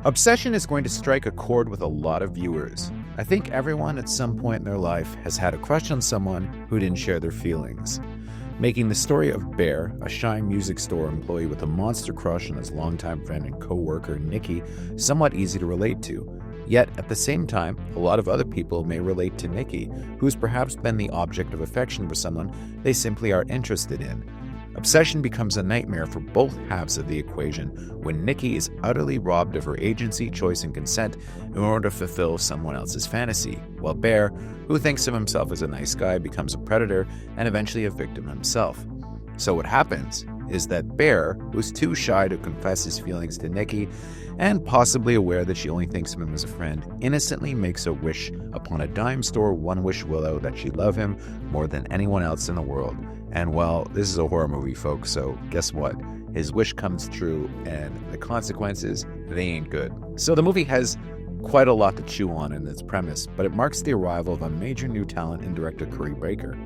Obsession is going to strike a chord with a lot of viewers. I think everyone at some point in their life has had a crush on someone who didn't share their feelings, making the story of Bear, a shy music store employee with a monster crush on his longtime friend and co-worker Nikki, somewhat easy to relate to. Yet, at the same time, a lot of other people may relate to Nikki, who's perhaps been the object of affection for someone they simply are interested in. Obsession becomes a nightmare for both halves of the equation when Nikki is utterly robbed of her agency, choice, and consent in order to fulfill someone else's fantasy, while Bear, who thinks of himself as a nice guy, becomes a predator and eventually a victim himself. So what happens is that Bear, who's too shy to confess his feelings to Nikki, and possibly aware that she only thinks of him as a friend, innocently makes a wish upon a dime store one-wish willow that she love him more than anyone else in the world. And well, this is a horror movie, folks, so guess what? His wish comes true, and the consequences, they ain't good. So the movie has quite a lot to chew on in its premise, but it marks the arrival of a major new talent in director Curry Baker.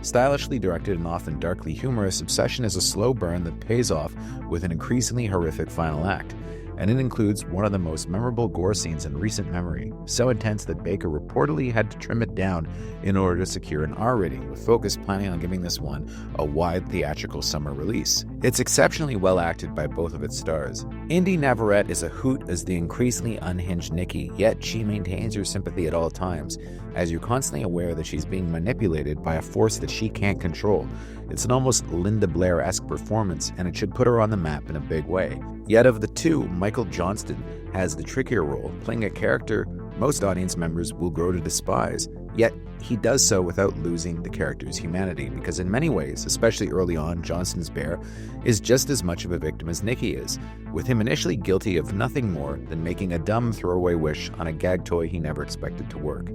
Stylishly directed and often darkly humorous, Obsession is a slow burn that pays off with an increasingly horrific final act. And it includes one of the most memorable gore scenes in recent memory, so intense that Baker reportedly had to trim it down in order to secure an R rating, with Focus planning on giving this one a wide theatrical summer release. It's exceptionally well acted by both of its stars. Inde Navarrette is a hoot as the increasingly unhinged Nikki, yet she maintains your sympathy at all times, as you're constantly aware that she's being manipulated by a force that she can't control. It's an almost Linda Blair-esque performance, and it should put her on the map in a big way. Yet of the two, Michael Johnston has the trickier role, playing a character most audience members will grow to despise, yet he does so without losing the character's humanity, because in many ways, especially early on, Johnston's Bear is just as much of a victim as Nikki is, with him initially guilty of nothing more than making a dumb throwaway wish on a gag toy he never expected to work.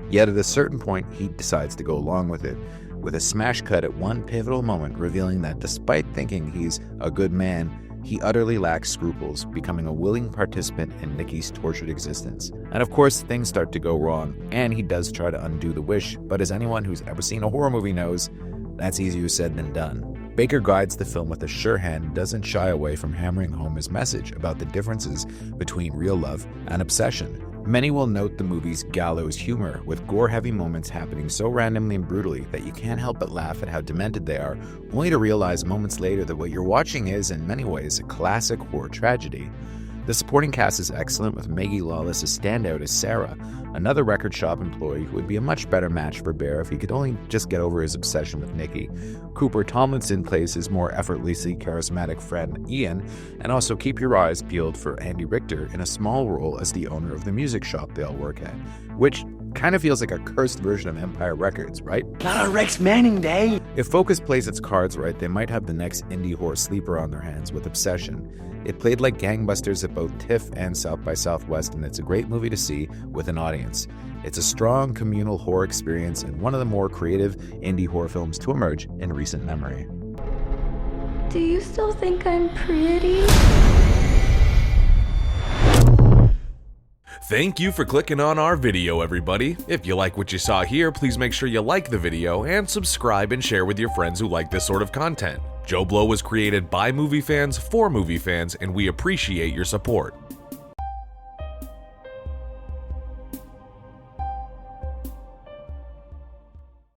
Yet at a certain point, he decides to go along with it, with a smash cut at one pivotal moment revealing that despite thinking he's a good man, he utterly lacks scruples, becoming a willing participant in Nikki's tortured existence. And of course, things start to go wrong, and he does try to undo the wish, but as anyone who's ever seen a horror movie knows, that's easier said than done. Baker guides the film with a sure hand and doesn't shy away from hammering home his message about the differences between real love and obsession. Many will note the movie's gallows humor, with gore-heavy moments happening so randomly and brutally that you can't help but laugh at how demented they are, only to realize moments later that what you're watching is, in many ways, a classic horror tragedy. The supporting cast is excellent, with Maggie Lawless a standout as Sarah, another record shop employee who would be a much better match for Bear if he could only just get over his obsession with Nikki. Cooper Tomlinson plays his more effortlessly charismatic friend Ian, and also keep your eyes peeled for Andy Richter in a small role as the owner of the music shop they all work at, which kind of feels like a cursed version of Empire Records, right? Not a Rex Manning day! If Focus plays its cards right, they might have the next indie horror sleeper on their hands with Obsession. It played like gangbusters at both TIFF and South by Southwest, and it's a great movie to see with an audience. It's a strong communal horror experience and one of the more creative indie horror films to emerge in recent memory. Do you still think I'm pretty? Thank you for clicking on our video, everybody. If you like what you saw here, please make sure you like the video and subscribe and share with your friends who like this sort of content. JoBlo was created by movie fans for movie fans, and we appreciate your support.